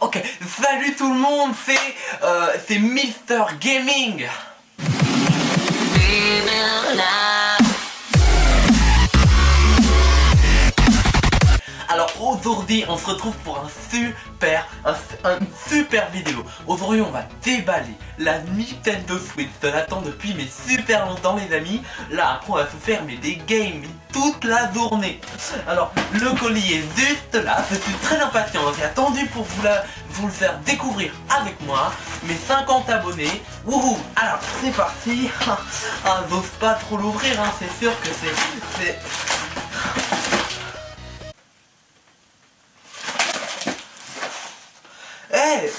Ok, salut tout le monde, c'est Mister Gaming. Alors aujourd'hui on se retrouve pour une super vidéo. Aujourd'hui on va déballer la Nintendo Switch. Je l'attends depuis mais super longtemps les amis. Là après on va se faire des games toute la journée. Alors le colis est juste là. Je suis très impatient. J'ai attendu pour vous le faire découvrir avec moi. Mes 50 abonnés. Wouhou. Alors c'est parti. Ah j'ose pas trop l'ouvrir hein. C'est sûr que c'est... Hey!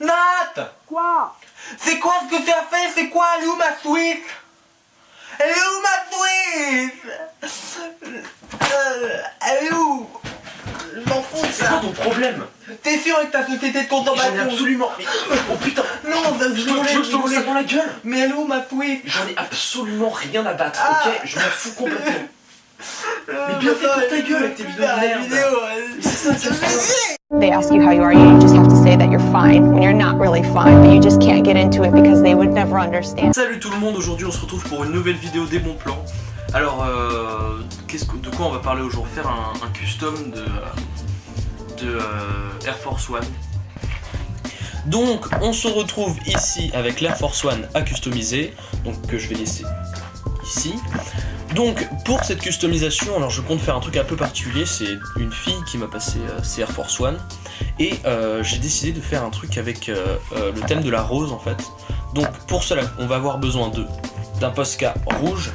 Nat! Quoi? C'est quoi ce que tu as fait? C'est quoi? Elle est où ma Switch? Elle est où ma Switch? Elle est où? Je m'en fous de C'est ça. quoi ton problème? T'es sûr avec ta société de consommation? J'en ai absolument... Oh putain! Non, Tu veux que je te lance ça dans la gueule? Mais elle est où ma Switch? J'en ai absolument rien à battre, Ah. ok? Je m'en fous complètement. Mais bien fait pour ta gueule avec tes vidéos de merde. Mais c'est ça, c'est ça. They ask you how you are, you just have to say that you're fine when you're not really fine, but you just can't get into it because they would never understand. Salut tout le monde, aujourd'hui on se retrouve pour une nouvelle vidéo des bons plans. Alors, de quoi on va parler aujourd'hui? Faire un custom de Air Force One. Donc, on se retrouve ici avec l'Air Force One à customiser, donc que je vais laisser ici. Donc, pour cette customisation, alors je compte faire un truc un peu particulier. C'est une fille qui m'a passé ces Air Force One et j'ai décidé de faire un truc avec le thème de la rose en fait. Donc, pour cela, on va avoir besoin d'un Posca rouge,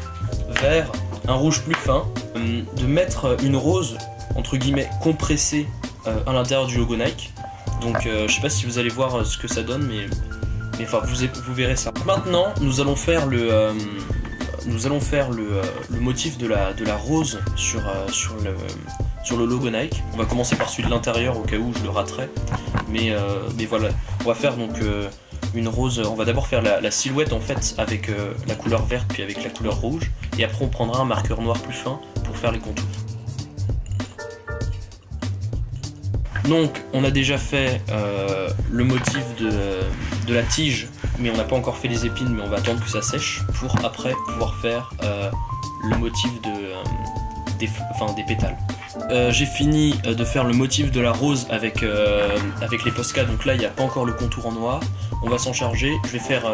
vert, un rouge plus fin, de mettre une rose entre guillemets compressée à l'intérieur du logo Nike. Donc je sais pas si vous allez voir ce que ça donne, mais enfin vous verrez ça. Maintenant nous allons faire le motif de la rose sur le logo Nike. On va commencer par celui de l'intérieur au cas où je le raterai, mais voilà, on va faire donc une rose. On va d'abord faire la silhouette en fait avec la couleur verte puis avec la couleur rouge, et après on prendra un marqueur noir plus fin pour faire les contours. Donc on a déjà fait le motif de la tige, mais on n'a pas encore fait les épines, mais on va attendre que ça sèche pour après pouvoir faire le motif des pétales. J'ai fini de faire le motif de la rose avec les Posca, donc là il n'y a pas encore le contour en noir. On va s'en charger, je vais faire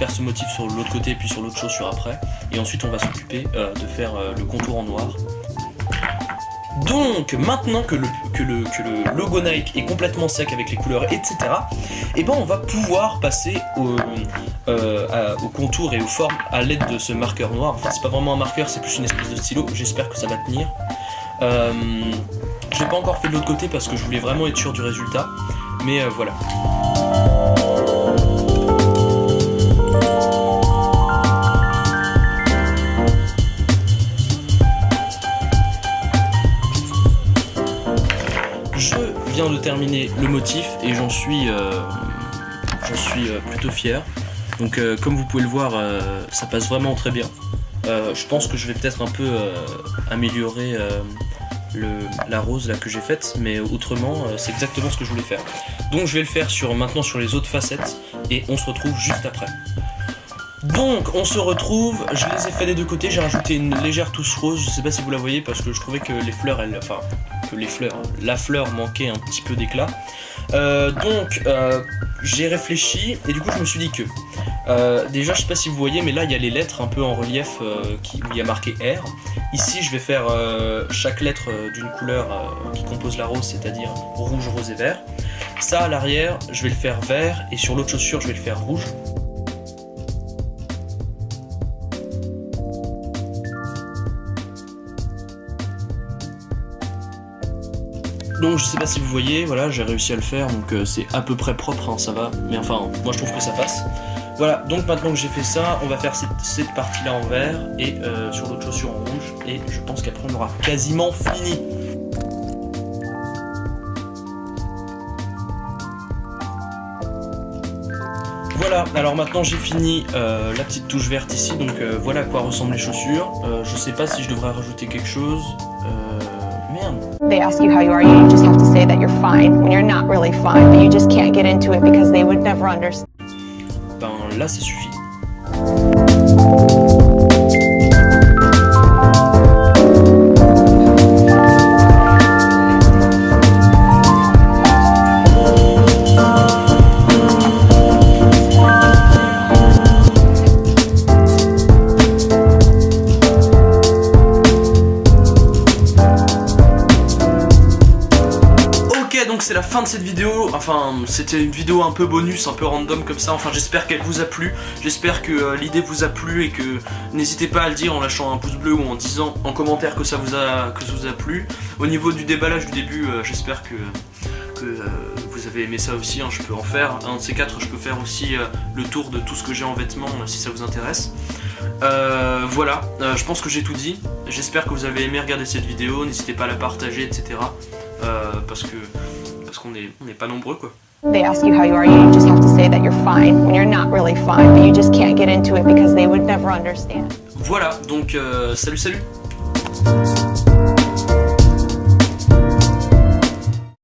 ce motif sur l'autre côté puis sur l'autre chaussure après, et ensuite on va s'occuper de faire le contour en noir. Donc maintenant que le logo Nike est complètement sec avec les couleurs etc, et ben on va pouvoir passer au contour et aux formes à l'aide de ce marqueur noir. Enfin c'est pas vraiment un marqueur, c'est plus une espèce de stylo. J'espère que ça va tenir. Je l'ai pas encore fait de l'autre côté parce que je voulais vraiment être sûr du résultat, mais voilà. Je viens de terminer le motif et j'en suis plutôt fier. Donc comme vous pouvez le voir, ça passe vraiment très bien. Je pense que je vais peut-être un peu améliorer la rose là que j'ai faite, mais autrement c'est exactement ce que je voulais faire. Donc je vais le faire maintenant sur les autres facettes et on se retrouve juste après. Donc on se retrouve, je les ai fait des deux côtés, j'ai rajouté une légère touche rose, je sais pas si vous la voyez parce que je trouvais que la fleur manquait un petit peu d'éclat. Donc j'ai réfléchi et du coup je me suis dit que déjà je sais pas si vous voyez, mais là il y a les lettres un peu en relief où il y a marqué R. Ici je vais faire chaque lettre d'une couleur qui compose la rose, c'est-à-dire rouge, rose et vert. Ça à l'arrière je vais le faire vert et sur l'autre chaussure je vais le faire rouge. Donc je sais pas si vous voyez, voilà, j'ai réussi à le faire, donc c'est à peu près propre, hein, ça va, mais enfin, moi je trouve que ça passe. Voilà, donc maintenant que j'ai fait ça, on va faire cette partie-là en vert et sur l'autre chaussure en rouge, et je pense qu'après on aura quasiment fini. Voilà, alors maintenant j'ai fini la petite touche verte ici, donc voilà à quoi ressemblent les chaussures. Je sais pas si je devrais rajouter quelque chose. Merde. They ask you how you are, you just have to say that you're fine when you're not really fine, but you just can't get into it because they would never understand. Ben là ça suffit. Donc c'est la fin de cette vidéo, enfin c'était une vidéo un peu bonus, un peu random comme ça, enfin j'espère qu'elle vous a plu, j'espère que l'idée vous a plu et que n'hésitez pas à le dire en lâchant un pouce bleu ou en disant en commentaire que ça vous a plu. Au niveau du déballage du début, j'espère que vous avez aimé ça aussi, hein. Je peux en faire, un de ces quatre, je peux faire aussi le tour de tout ce que j'ai en vêtements si ça vous intéresse. Voilà, je pense que j'ai tout dit, j'espère que vous avez aimé regarder cette vidéo, n'hésitez pas à la partager, etc. Parce qu'on n'est pas nombreux quoi. They ask you how you are, you just have to say that you're fine when you're not really fine, but you just can't get into it because they would never understand. Voilà, donc salut.